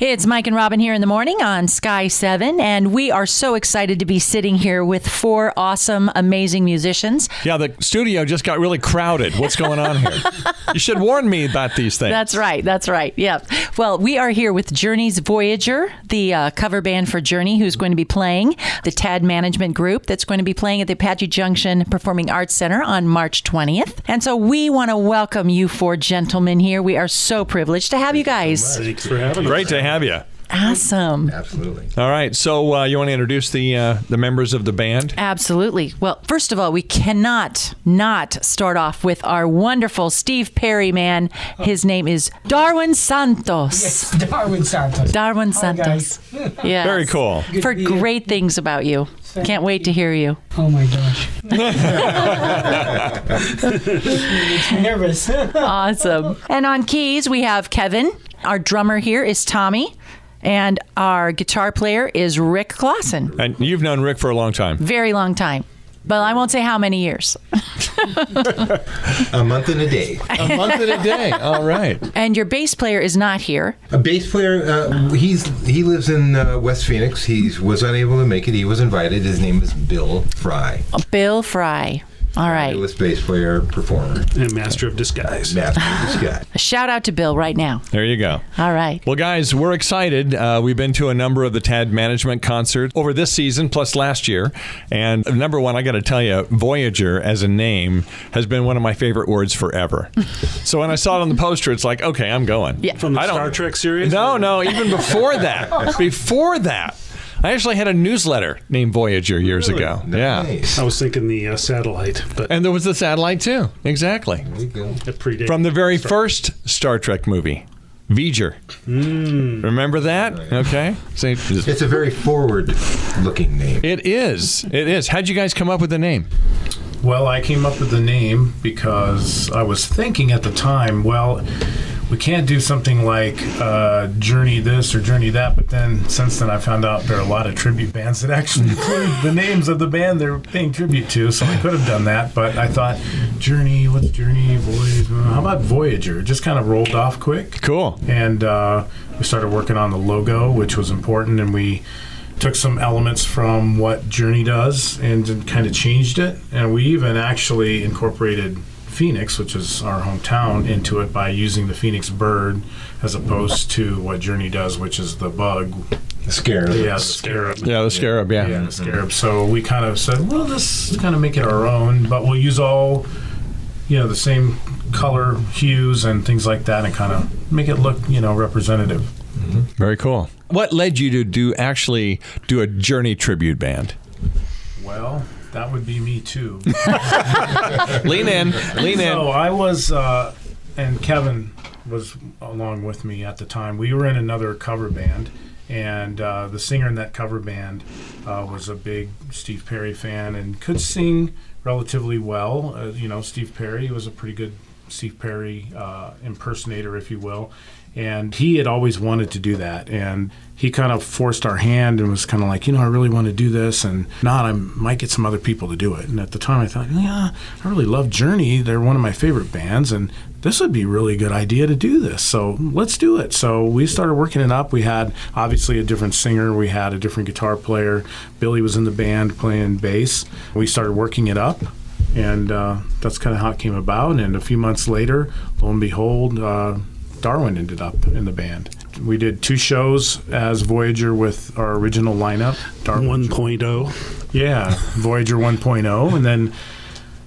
It's Mike and Robin here in the morning on Sky7, and we are so excited to be sitting here with 4 awesome, amazing musicians. Yeah, the studio just got really crowded. What's going on here? You should warn me about these things. That's right. Yeah. Well, we are here with Journey's Voyager, the cover band for Journey, who's going to be playing, the TAD Management Group that's going to be playing at the Apache Junction Performing Arts Center on March 20th. And so we want to welcome you 4 gentlemen here. We are so privileged to have you guys. Thanks for having us. Great to have you. Awesome. Absolutely. All right. So you want to introduce the members of the band? Absolutely. Well, first of all, we cannot not start off with our wonderful Steve Perry man. His name is Darwin Santos. Yes, Darwin Santos. Darwin Hi, Santos. guys. Yes. Very cool. Good For to be here. great things about you. Can't wait to hear you. Oh my gosh. Makes me nervous. Awesome. And on keys, we have Kevin. Our drummer here is Tommy. And our guitar player is Rick Clausen. And you've known Rick for a long time. Very long time. But I won't say how many years. A month and a day. A month and a day. All right. And your bass player is not here. A bass player, he lives in West Phoenix. He was unable to make it. He was invited. His name is Bill Fry. Bill Fry. All right. Fabulous bass player, performer. And Master of Disguise. Master of Disguise. A shout out to Bill right now. There you go. All right. Well, guys, we're excited. We've been to a number of the TAD Management concerts over this season, plus last year. And number one, I got to tell you, Voyager as a name has been one of my favorite words forever. So when I saw it on the poster, it's like, okay, I'm going. Yeah. From the Star Trek series? No, even before that. Before that. I actually had a newsletter named Voyager years ago. Nice. I was thinking the satellite, but And there was the satellite, too. Exactly. There you go. it predated. From the very first Star Trek movie, Voyager. Remember that? Okay. So It's a very forward-looking name. it is. It is. How'd you guys come up with the name? Well, I came up with the name because I was thinking at the time, well, we can't do something like Journey this or Journey that, but then since then I found out there are a lot of tribute bands that actually include the names of the band they're paying tribute to, so I could have done that, but I thought, Journey, what's Journey, Voyager, how about Voyager? It just kind of rolled off quick. Cool. And we started working on the logo, which was important, and we took some elements from what Journey does and kind of changed it, and we even actually incorporated Phoenix, which is our hometown, into it by using the Phoenix bird as opposed to what Journey does, which is the bug. The Scarab. Yeah, the scarab. Yeah, the Scarab, yeah. Yeah, the scarab. So we kind of said, well, let's kind of make it our own, but we'll use all, the same color hues and things like that and kind of make it look, representative. Very cool. What led you to actually do a Journey tribute band? Well, that would be me too. Lean in. So I was, and Kevin was along with me at the time. We were in another cover band, and the singer in that cover band was a big Steve Perry fan and could sing relatively well. Steve Perry was a pretty good Steve Perry impersonator, if you will. And he had always wanted to do that. And he kind of forced our hand and was kind of like, I really want to do this. And I might get some other people to do it. And at the time I thought, I really love Journey. They're one of my favorite bands. And this would be a really good idea to do this. So let's do it. So we started working it up. We had obviously a different singer. We had a different guitar player. Billy was in the band playing bass. We started working it up. And that's kind of how it came about. And a few months later, lo and behold, Darwin ended up in the band. We did 2 shows as Voyager with our original lineup. Darwin 1.0. Yeah, Voyager 1.0. And then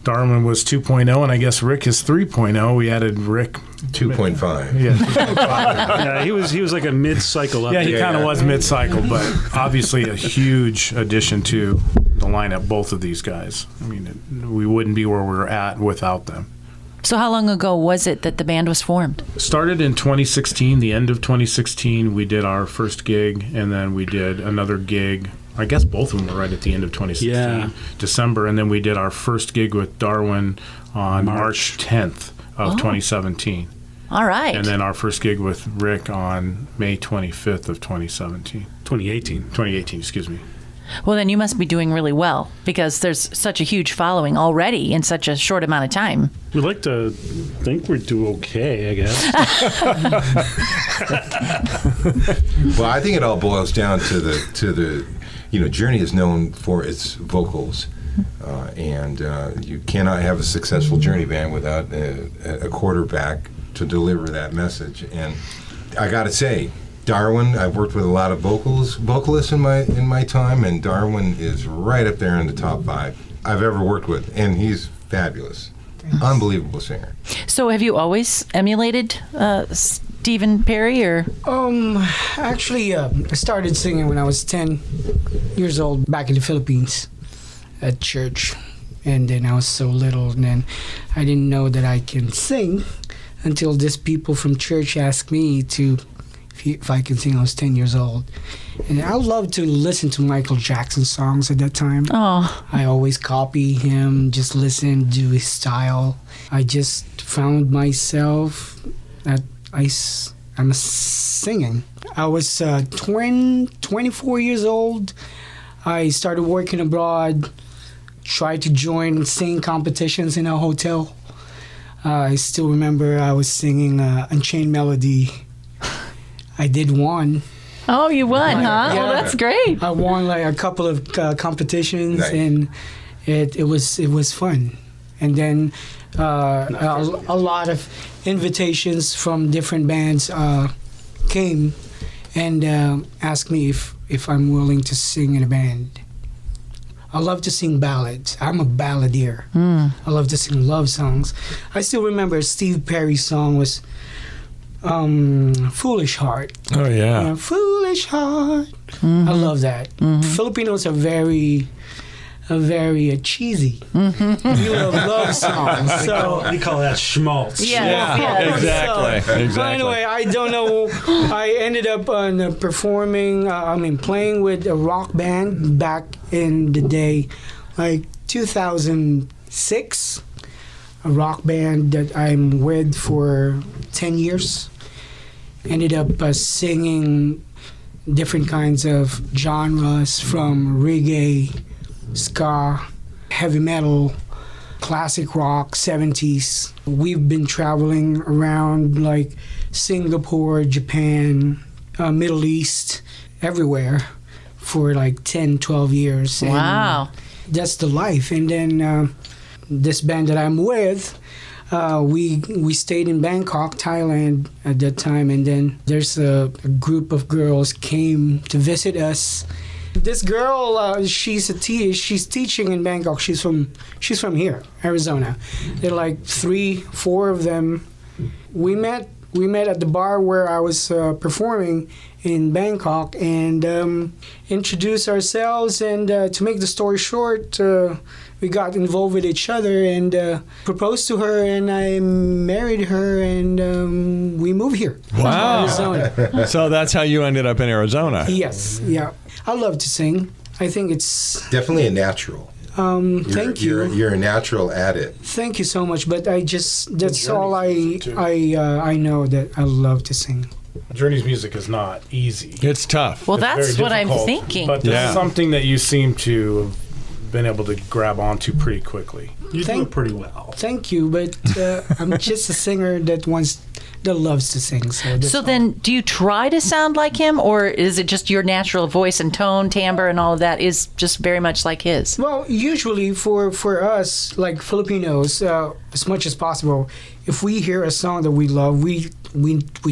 Darwin was 2.0, and I guess Rick is 3.0. We added Rick 2.5. Yeah, 2.5. Yeah, he was like a mid-cycle update. Yeah, he kind of was mid-cycle, but obviously a huge addition to the lineup, both of these guys. I mean, we wouldn't be where we're at without them. So how long ago was it that the band was formed? Started in 2016, the end of 2016, we did our first gig, and then we did another gig. I guess both of them were right at the end of 2016, December, and then we did our first gig with Darwin on March 10th of 2017. All right. And then our first gig with Rick on May 25th of 2017. 2018. 2018, excuse me. Well, then you must be doing really well because there's such a huge following already in such a short amount of time. We like to think we do okay, I guess. Well, I think it all boils down to the Journey is known for its vocals, and you cannot have a successful Journey band without a quarterback to deliver that message. And I got to say, Darwin, I've worked with a lot of vocalists in my time, and Darwin is right up there in the top 5 I've ever worked with, and he's fabulous. Unbelievable singer. So have you always emulated Stephen Perry, or? Actually, I started singing when I was 10 years old back in the Philippines at church. And then I was so little, and then I didn't know that I can sing until these people from church asked me if I can sing. I was 10 years old. And I loved to listen to Michael Jackson songs at that time. Oh. I always copy him, just listen, do his style. I just found myself that I'm singing. I was 24 years old. I started working abroad, tried to join singing competitions in a hotel. I still remember I was singing Unchained Melody. I did one. Oh, you won, huh? Yeah. Oh, that's great. I won like a couple of competitions, Nice. and it was fun. And then a lot of invitations from different bands came and asked me if I'm willing to sing in a band. I love to sing ballads. I'm a balladeer. I love to sing love songs. I still remember Steve Perry's song was Foolish Heart. Oh, yeah. Foolish Heart. I love that. Filipinos are very cheesy. We love love songs. So We call that schmaltz. Yeah. Exactly. So, anyway, I don't know. I ended up playing with a rock band back in the day, like 2006. A rock band that I'm with for 10 years. Ended up singing different kinds of genres from reggae, ska, heavy metal, classic rock, 70s. We've been traveling around like Singapore, Japan, Middle East, everywhere for like 10, 12 years. And Wow. that's the life. And then this band that I'm with, we stayed in Bangkok, Thailand at that time, and then there's a group of girls came to visit us. This girl, she's teaching in Bangkok. She's from here, Arizona. There are like 3-4 of them. We met at the bar where I was performing in Bangkok and introduced ourselves. And to make the story short, we got involved with each other and proposed to her, and I married her, and we moved here. Wow. To Arizona. So that's how you ended up in Arizona. Yes, yeah. I love to sing. I think it's Definitely a natural. thank you. You're a natural at it. Thank you so much. But that's all I know, that I love to sing. Journey's music is not easy. It's tough. Well, It's that's very what I'm difficult, thinking. But that's Yeah. something that you seem to have been able to grab onto pretty quickly. You do it pretty well. Thank you, but I'm just a singer that loves to sing. So then, do you try to sound like him, or is it just your natural voice and tone, timbre, and all of that is just very much like his? Well, usually for us, like Filipinos, as much as possible, if we hear a song that we love, we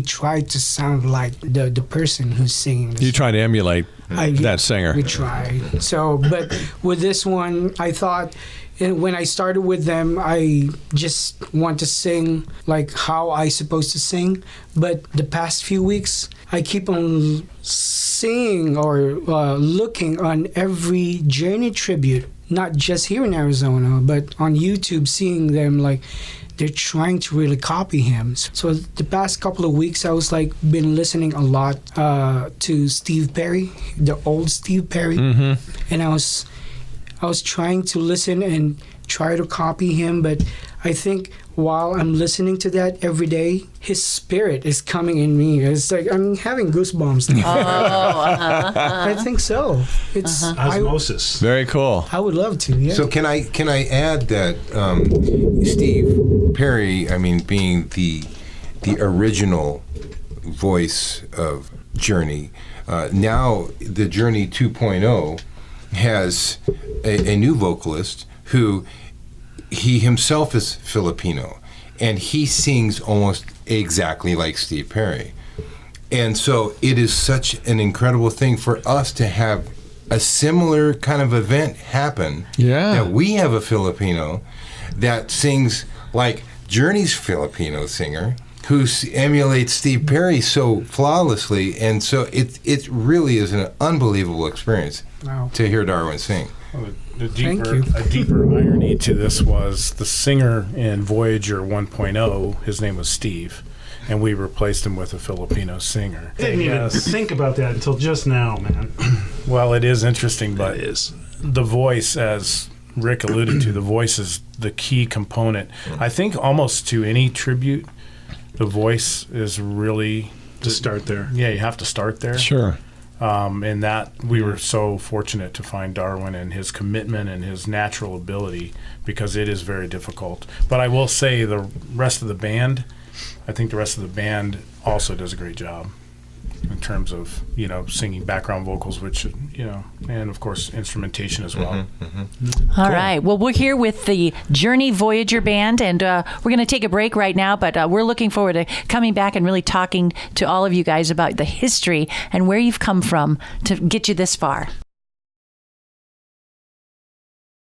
try to sound like the person who's singing. You try to emulate that singer. We try. So, but with this one, I thought, and when I started with them, I just want to sing like how I supposed to sing. But the past few weeks, I keep on seeing or looking on every Journey tribute, not just here in Arizona, but on YouTube, seeing them like they're trying to really copy him. So the past couple of weeks, I was like been listening a lot to Steve Perry, the old Steve Perry, and I was trying to listen and try to copy him, but I think while I'm listening to that every day, his spirit is coming in me. It's like I'm having goosebumps now. I think so. It's Osmosis. Very cool. I would love to. Yeah. So can I add that Steve Perry, I mean, being the original voice of Journey, now the Journey 2.0 has a new vocalist who he himself is Filipino, and he sings almost exactly like Steve Perry. And so it is such an incredible thing for us to have a similar kind of event happen. Yeah. That we have a Filipino that sings like Journey's Filipino singer who emulates Steve Perry so flawlessly. And so it really is an unbelievable experience to hear Darwin sing. Well, a Thank you. deeper irony to this was the singer in Voyager 1.0, his name was Steve, and we replaced him with a Filipino singer. Didn't even think about that until just now, man. Well, it is interesting, but It is. the voice, as Rick alluded to, the voice is the key component. I think almost to any tribute, the voice is really... To start there. Yeah, you have to start there. Sure. And that we were so fortunate to find Darwin and his commitment and his natural ability, because it is very difficult. But I will say the rest of the band, I think the rest of the band also does a great job in terms of, singing background vocals, which, and of course instrumentation as well. All right. Well, we're here with the Journey Voyager Band, and we're going to take a break right now, but we're looking forward to coming back and really talking to all of you guys about the history and where you've come from to get you this far.